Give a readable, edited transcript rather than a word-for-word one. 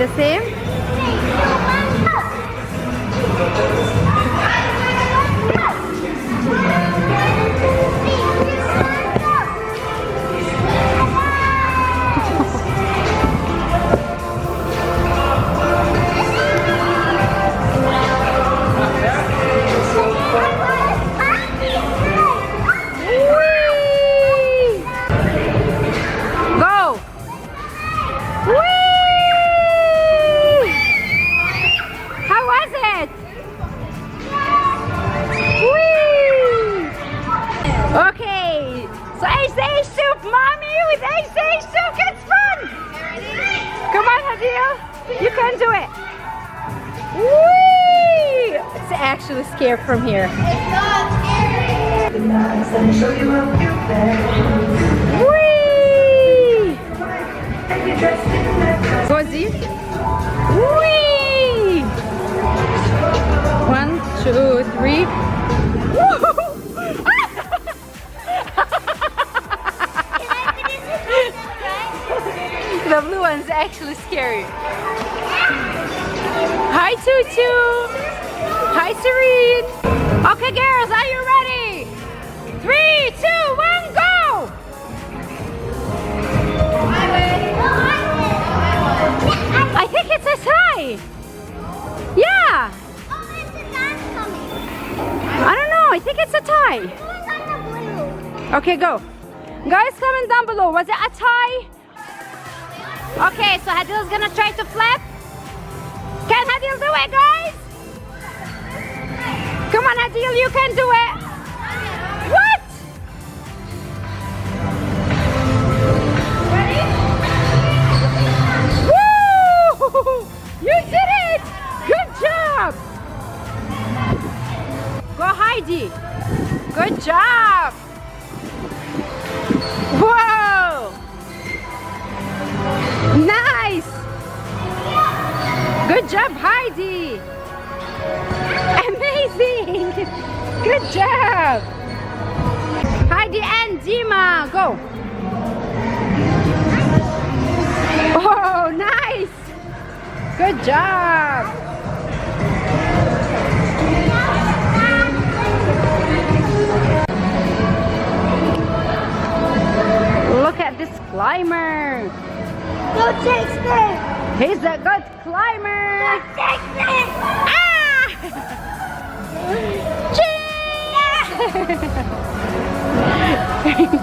the same? Okay, so Ace Soup, mommy with Ace Soup, it's fun! Come on, Hadil, you can do it! Whee! It's actually scary from here. It's not scary. Whee! Cozy? Whee! 1, 2, 3. The blue one's actually scary. Hi, Tutu. Hi, Serene. Okay, girls, are you ready? 3, 2, 1, go! I think it's a tie. Yeah. I don't know. I think it's a tie. Okay, go. Guys, comment down below. Was it a tie? Okay, so Hadil's gonna try to flip. Can Hadil do it, guys? Come on, Hadil, you can do it. What? Ready? Woo! You did it! Good job! Go, Heidi. Good job! Whoa! Nice! Good job, Heidi! Amazing! Good job! Heidi and Dima, go! Oh, nice! Good job! Look at this climber! Go chase this! He's a good climber! Go chase this! Ah! Cheese!